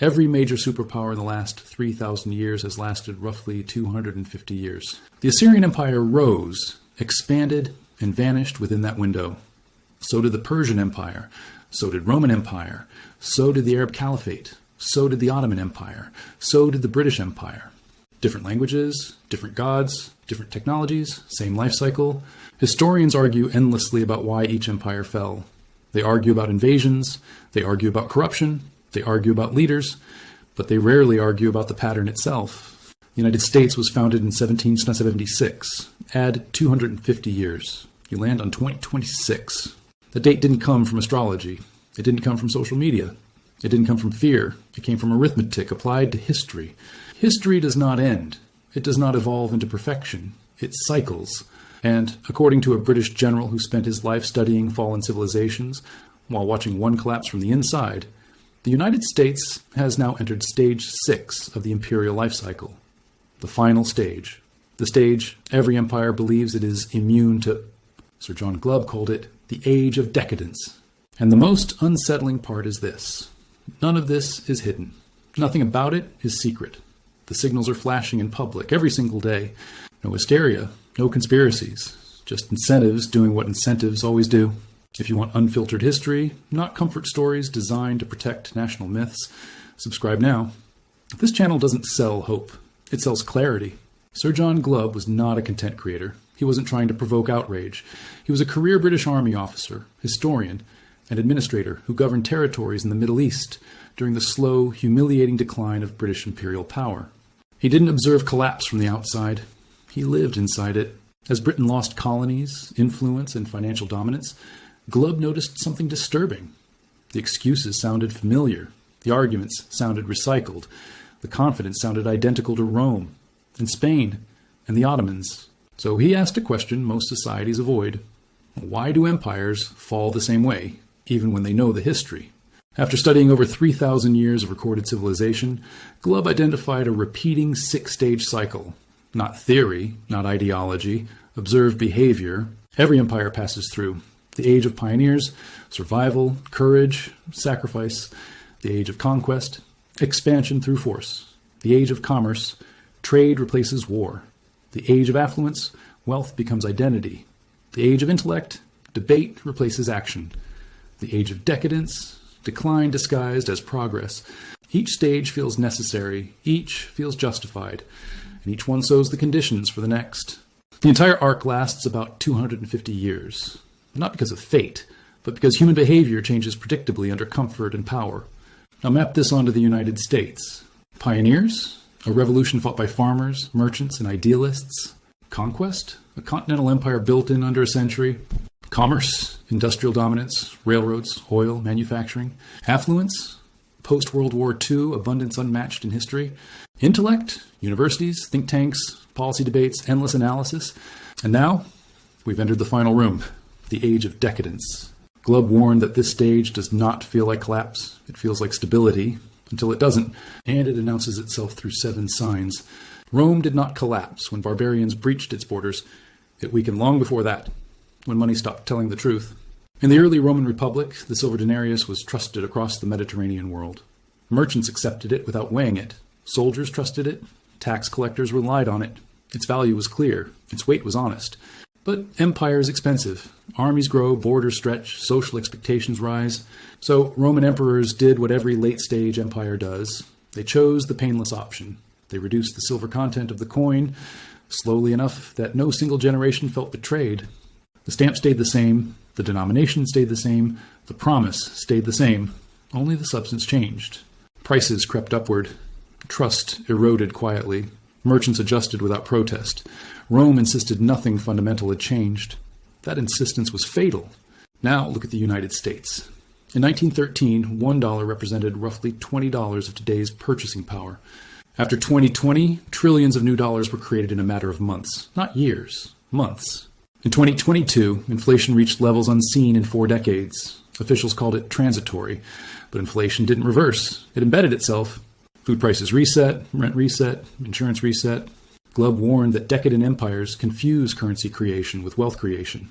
Every major superpower in the last 3,000 years has lasted roughly 250 years. The Assyrian Empire rose, expanded, and vanished within that window. So did the Persian Empire. So did Roman Empire. So did the Arab Caliphate. So did the Ottoman Empire. So did the British Empire. Different languages, different gods, different technologies, same life cycle. Historians argue endlessly about why each empire fell. They argue about invasions. They argue about corruption. They argue about leaders, but they rarely argue about the pattern itself. The United States was founded in 1776. Add 250 years. You land on 2026. The date didn't come from astrology. It didn't come from social media. It didn't come from fear. It came from arithmetic applied to history. History does not end. It does not evolve into perfection. It cycles. And according to a British general who spent his life studying fallen civilizations while watching one collapse from the inside, the United States has now entered stage 6 of the imperial life cycle, the final stage, the stage every empire believes it is immune to. Sir John Glubb called it the Age of Decadence. And the most unsettling part is this. None of this is hidden. Nothing about it is secret. The signals are flashing in public every single day. No hysteria, no conspiracies, just incentives doing what incentives always do. If you want unfiltered history, not comfort stories designed to protect national myths, subscribe now. This channel doesn't sell hope. It sells clarity. Sir John Glubb was not a content creator. He wasn't trying to provoke outrage. He was a career British Army officer, historian, and administrator who governed territories in the Middle East during the slow, humiliating decline of British imperial power. He didn't observe collapse from the outside. He lived inside it. As Britain lost colonies, influence, and financial dominance, Glubb noticed something disturbing. The excuses sounded familiar. The arguments sounded recycled. The confidence sounded identical to Rome, and Spain, and the Ottomans. So he asked a question most societies avoid. Why do empires fall the same way, even when they know the history? After studying over 3,000 years of recorded civilization, Glubb identified a repeating 6-stage cycle. Not theory, not ideology, observed behavior. Every empire passes through. The age of pioneers, survival, courage, sacrifice. The age of conquest, expansion through force. The age of commerce, trade replaces war. The age of affluence, wealth becomes identity. The age of intellect, debate replaces action. The age of decadence, decline disguised as progress. Each stage feels necessary, each feels justified, and each one sows the conditions for the next. The entire arc lasts about 250 years. Not because of fate, but because human behavior changes predictably under comfort and power. Now map this onto the United States. Pioneers, a revolution fought by farmers, merchants, and idealists. Conquest, a continental empire built in under a century. Commerce, industrial dominance, railroads, oil, manufacturing. Affluence, post-World War II, abundance unmatched in history. Intellect, universities, think tanks, policy debates, endless analysis. And now, we've entered the final room. The Age of Decadence. Glubb warned that this stage does not feel like collapse. It feels like stability, until it doesn't, and it announces itself through 7 signs. Rome did not collapse when barbarians breached its borders. It weakened long before that, when money stopped telling the truth. In the early Roman Republic, the silver denarius was trusted across the Mediterranean world. Merchants accepted it without weighing it. Soldiers trusted it. Tax collectors relied on it. Its value was clear. Its weight was honest. But empire is expensive. Armies grow, borders stretch, social expectations rise. So Roman emperors did what every late-stage empire does. They chose the painless option. They reduced the silver content of the coin slowly enough that no single generation felt betrayed. The stamp stayed the same, the denomination stayed the same, the promise stayed the same. Only the substance changed. Prices crept upward. Trust eroded quietly. Merchants adjusted without protest. Rome insisted nothing fundamental had changed. That insistence was fatal. Now look at the United States. In 1913, $1 represented roughly $20 of today's purchasing power. After 2020, trillions of new dollars were created in a matter of months, not years, months. In 2022, inflation reached levels unseen in 4 decades. Officials called it transitory, but inflation didn't reverse. It embedded itself. Food prices reset, rent reset, insurance reset. Glubb warned that decadent empires confuse currency creation with wealth creation.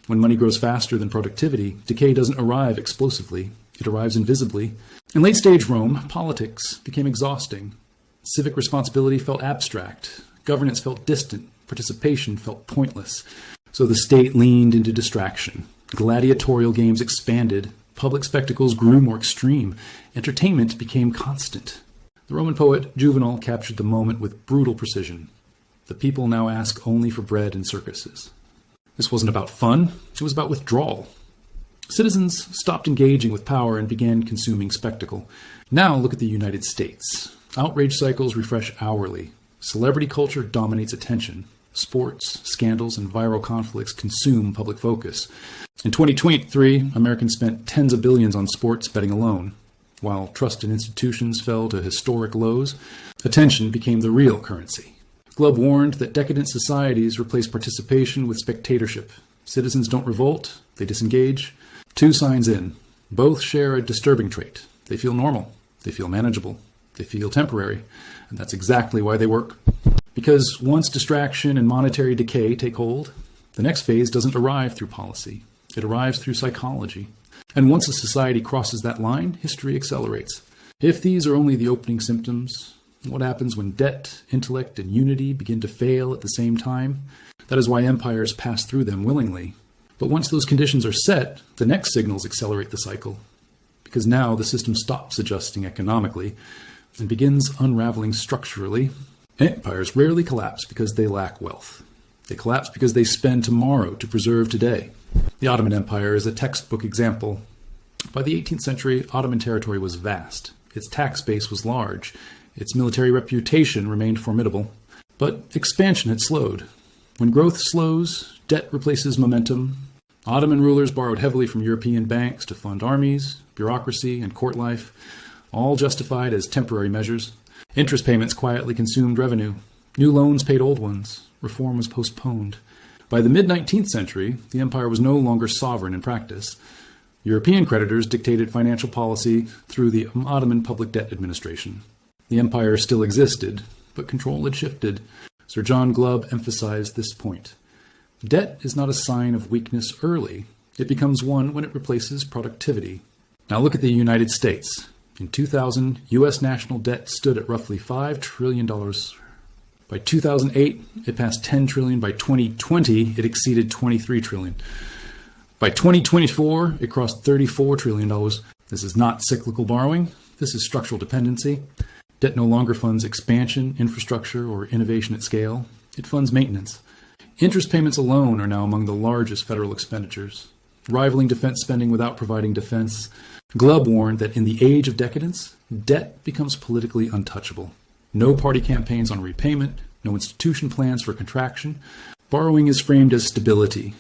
When money grows faster than productivity, decay doesn't arrive explosively. It arrives invisibly. In late-stage Rome, politics became exhausting. Civic responsibility felt abstract. Governance felt distant. Participation felt pointless. So the state leaned into distraction. Gladiatorial games expanded. Public spectacles grew more extreme. Entertainment became constant. The Roman poet Juvenal captured the moment with brutal precision. The people now ask only for bread and circuses. This wasn't about fun. It was about withdrawal. Citizens stopped engaging with power and began consuming spectacle. Now look at the United States. Outrage cycles refresh hourly. Celebrity culture dominates attention. Sports, scandals, and viral conflicts consume public focus. In 2023, Americans spent tens of billions on sports betting alone. While trust in institutions fell to historic lows, attention became the real currency. Glubb warned that decadent societies replace participation with spectatorship. Citizens don't revolt, they disengage. 2 signs in. Both share a disturbing trait. They feel normal. They feel manageable. They feel temporary. And that's exactly why they work. Because once distraction and monetary decay take hold, the next phase doesn't arrive through policy. It arrives through psychology. And once a society crosses that line, history accelerates. If these are only the opening symptoms, what happens when debt, intellect, and unity begin to fail at the same time? That is why empires pass through them willingly. But once those conditions are set, the next signals accelerate the cycle. Because now the system stops adjusting economically and begins unraveling structurally. Empires rarely collapse because they lack wealth. They collapse because they spend tomorrow to preserve today. The Ottoman Empire is a textbook example. By the 18th century, Ottoman territory was vast. Its tax base was large. Its military reputation remained formidable. But expansion had slowed. When growth slows, debt replaces momentum. Ottoman rulers borrowed heavily from European banks to fund armies, bureaucracy, and court life, all justified as temporary measures. Interest payments quietly consumed revenue. New loans paid old ones. Reform was postponed. By the mid-19th century, the empire was no longer sovereign in practice. European creditors dictated financial policy through the Ottoman Public Debt Administration. The empire still existed, but control had shifted. Sir John Glubb emphasized this point. Debt is not a sign of weakness early. It becomes one when it replaces productivity. Now look at the United States. In 2000, U.S. national debt stood at roughly $5 trillion. By 2008, it passed $10 trillion. By 2020, it exceeded $23 trillion. By 2024, it crossed $34 trillion. This is not cyclical borrowing. This is structural dependency. Debt no longer funds expansion, infrastructure, or innovation at scale. It funds maintenance. Interest payments alone are now among the largest federal expenditures, rivaling defense spending without providing defense. Glubb warned that in the age of decadence, debt becomes politically untouchable. No party campaigns on repayment, no institution plans for contraction. Borrowing is framed as stability,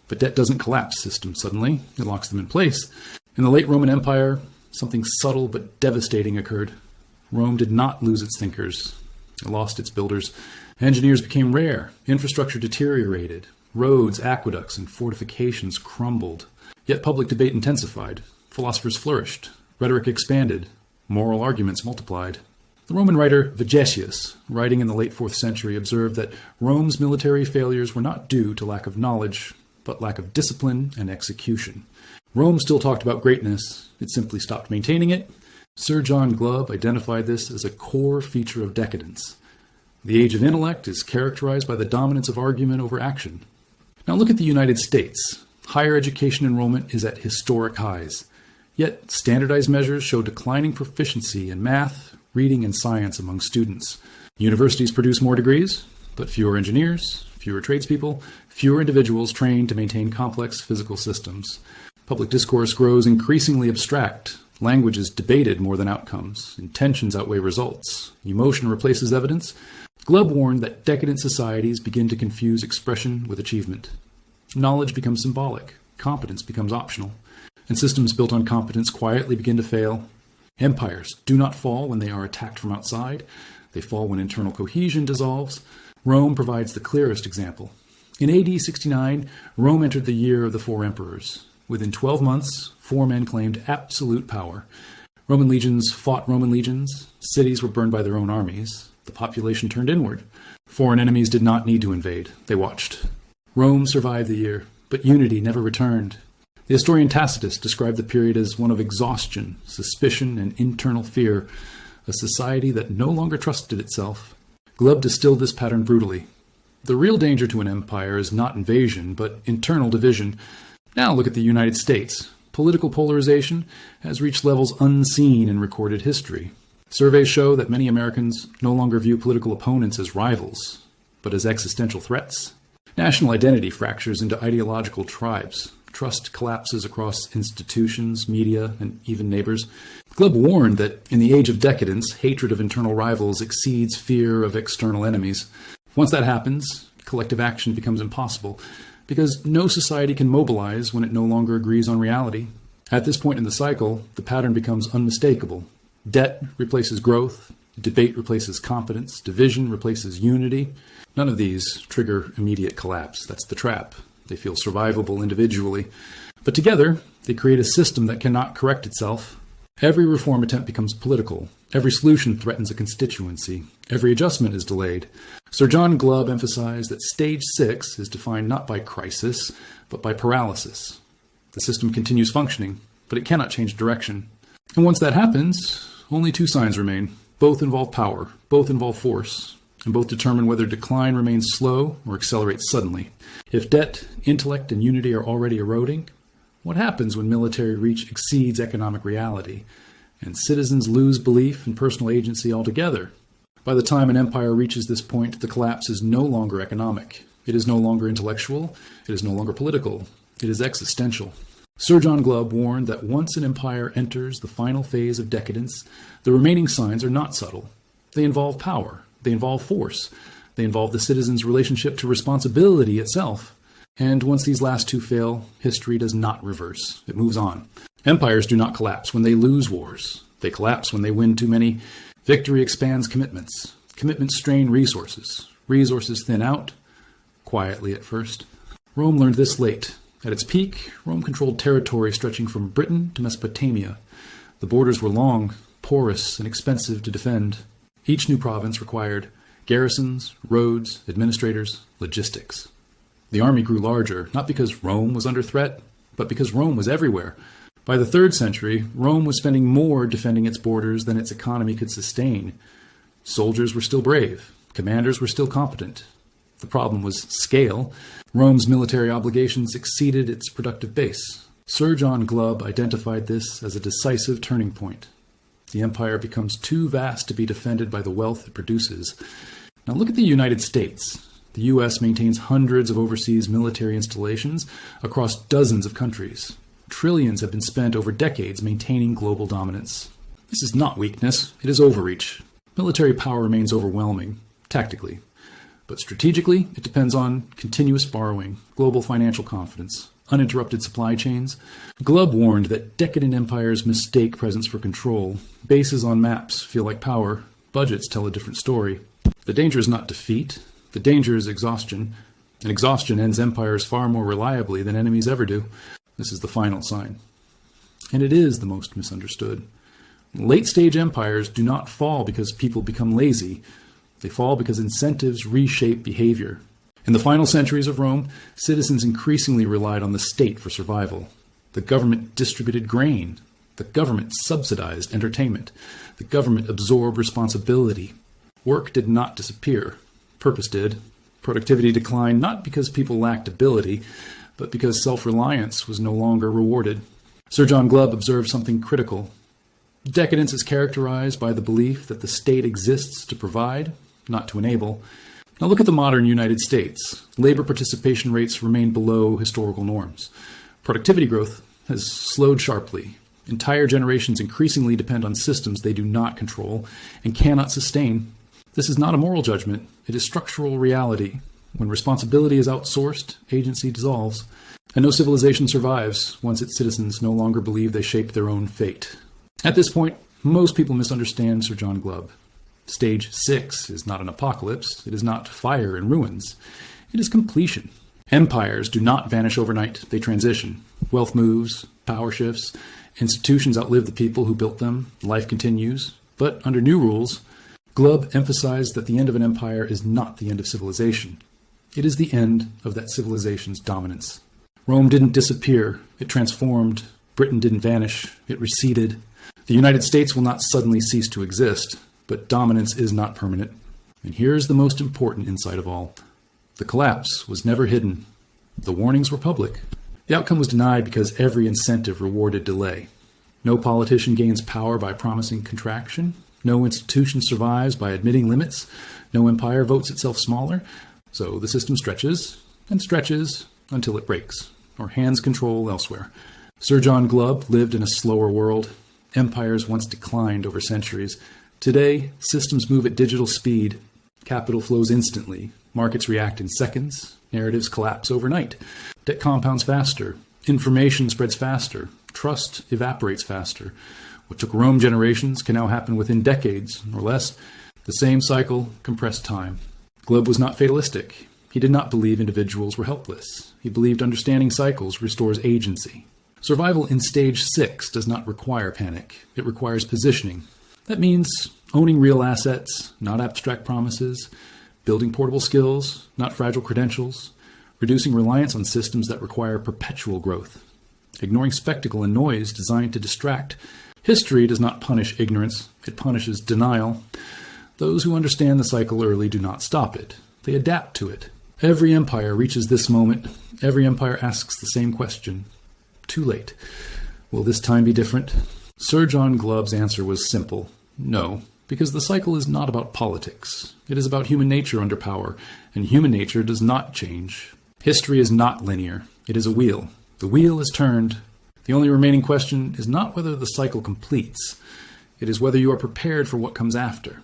but debt doesn't collapse systems suddenly. It locks them in place. In the late Roman Empire, something subtle but devastating occurred. Rome did not lose its thinkers. It lost its builders. Engineers became rare. Infrastructure deteriorated. Roads, aqueducts, and fortifications crumbled. Yet public debate intensified. Philosophers flourished. Rhetoric expanded. Moral arguments multiplied. The Roman writer Vegetius, writing in the late 4th century, observed that Rome's military failures were not due to lack of knowledge, but lack of discipline and execution. Rome still talked about greatness. It simply stopped maintaining it. Sir John Glubb identified this as a core feature of decadence. The age of intellect is characterized by the dominance of argument over action. Now look at the United States. Higher education enrollment is at historic highs. Yet standardized measures show declining proficiency in math, reading, and science among students. Universities produce more degrees, but fewer engineers, fewer tradespeople, fewer individuals trained to maintain complex physical systems. Public discourse grows increasingly abstract. Language is debated more than outcomes. Intentions outweigh results. Emotion replaces evidence. Glubb warned that decadent societies begin to confuse expression with achievement. Knowledge becomes symbolic. Competence becomes optional. And systems built on competence quietly begin to fail. Empires do not fall when they are attacked from outside. They fall when internal cohesion dissolves. Rome provides the clearest example. In AD 69, Rome entered the year of the 4 emperors. Within 12 months, 4 men claimed absolute power. Roman legions fought Roman legions. Cities were burned by their own armies. The population turned inward. Foreign enemies did not need to invade. They watched. Rome survived the year, but unity never returned. The historian Tacitus described the period as one of exhaustion, suspicion, and internal fear, a society that no longer trusted itself. Glubb distilled this pattern brutally. The real danger to an empire is not invasion, but internal division. Now look at the United States. Political polarization has reached levels unseen in recorded history. Surveys show that many Americans no longer view political opponents as rivals, but as existential threats. National identity fractures into ideological tribes. Trust collapses across institutions, media, and even neighbors. Glubb warned that in the Age of Decadence, hatred of internal rivals exceeds fear of external enemies. Once that happens, collective action becomes impossible, because no society can mobilize when it no longer agrees on reality. At this point in the cycle, the pattern becomes unmistakable. Debt replaces growth, debate replaces competence, division replaces unity. None of these trigger immediate collapse. That's the trap. They feel survivable individually, but together they create a system that cannot correct itself. Every reform attempt becomes political. Every solution threatens a constituency. Every adjustment is delayed. Sir John Glubb emphasized that stage 6 is defined not by crisis, but by paralysis. The system continues functioning, but it cannot change direction. And once that happens, only two signs remain. Both involve power, both involve force, and both determine whether decline remains slow or accelerates suddenly. If debt, intellect, and unity are already eroding, what happens when military reach exceeds economic reality, and citizens lose belief in personal agency altogether? By the time an empire reaches this point, the collapse is no longer economic. It is no longer intellectual. It is no longer political. It is existential. Sir John Glubb warned that once an empire enters the final phase of decadence, the remaining signs are not subtle. They involve power. They involve force. They involve the citizen's relationship to responsibility itself. And once these last two fail, history does not reverse. It moves on. Empires do not collapse when they lose wars. They collapse when they win too many. Victory expands commitments. Commitments strain resources. Resources thin out, quietly at first. Rome learned this late. At its peak, Rome controlled territory stretching from Britain to Mesopotamia. The borders were long, porous, and expensive to defend. Each new province required garrisons, roads, administrators, logistics. The army grew larger, not because Rome was under threat, but because Rome was everywhere. By the 3rd century, Rome was spending more defending its borders than its economy could sustain. Soldiers were still brave. Commanders were still competent. The problem was scale. Rome's military obligations exceeded its productive base. Sir John Glubb identified this as a decisive turning point. The empire becomes too vast to be defended by the wealth it produces. Now look at the United States. The U.S. maintains hundreds of overseas military installations across dozens of countries. Trillions have been spent over decades maintaining global dominance. This is not weakness, it is overreach. Military power remains overwhelming, tactically. But strategically, it depends on continuous borrowing, global financial confidence, uninterrupted supply chains. Glubb warned that decadent empires mistake presence for control. Bases on maps feel like power. Budgets tell a different story. The danger is not defeat. The danger is exhaustion. And exhaustion ends empires far more reliably than enemies ever do. This is the final sign. And it is the most misunderstood. Late-stage empires do not fall because people become lazy. They fall because incentives reshape behavior. In the final centuries of Rome, citizens increasingly relied on the state for survival. The government distributed grain. The government subsidized entertainment. The government absorbed responsibility. Work did not disappear. Purpose did. Productivity declined not because people lacked ability, but because self-reliance was no longer rewarded. Sir John Glubb observed something critical. Decadence is characterized by the belief that the state exists to provide, not to enable. Now look at the modern United States. Labor participation rates remain below historical norms. Productivity growth has slowed sharply. Entire generations increasingly depend on systems they do not control and cannot sustain. This is not a moral judgment. It is structural reality. When responsibility is outsourced, agency dissolves. And no civilization survives once its citizens no longer believe they shape their own fate. At this point, most people misunderstand Sir John Glubb. Stage 6 is not an apocalypse. It is not fire and ruins. It is completion. Empires do not vanish overnight. They transition. Wealth moves, power shifts, institutions outlive the people who built them, life continues. But under new rules, Glubb emphasized that the end of an empire is not the end of civilization. It is the end of that civilization's dominance. Rome didn't disappear, it transformed. Britain didn't vanish, it receded. The United States will not suddenly cease to exist, but dominance is not permanent. And here's the most important insight of all. The collapse was never hidden. The warnings were public. The outcome was denied because every incentive rewarded delay. No politician gains power by promising contraction. No institution survives by admitting limits. No empire votes itself smaller. So the system stretches and stretches until it breaks, or hands control elsewhere. Sir John Glubb lived in a slower world. Empires once declined over centuries. Today, systems move at digital speed. Capital flows instantly. Markets react in seconds. Narratives collapse overnight. Debt compounds faster. Information spreads faster. Trust evaporates faster. What took Rome generations can now happen within decades or less. The same cycle, compressed time. Glubb was not fatalistic. He did not believe individuals were helpless. He believed understanding cycles restores agency. Survival in stage 6 does not require panic. It requires positioning. That means owning real assets, not abstract promises, building portable skills, not fragile credentials, reducing reliance on systems that require perpetual growth, ignoring spectacle and noise designed to distract. History does not punish ignorance, it punishes denial. Those who understand the cycle early do not stop it. They adapt to it. Every empire reaches this moment. Every empire asks the same question. Too late. Will this time be different? Sir John Glubb's answer was simple. No, because the cycle is not about politics. It is about human nature under power, and human nature does not change. History is not linear. It is a wheel. The wheel is turned. The only remaining question is not whether the cycle completes. It is whether you are prepared for what comes after.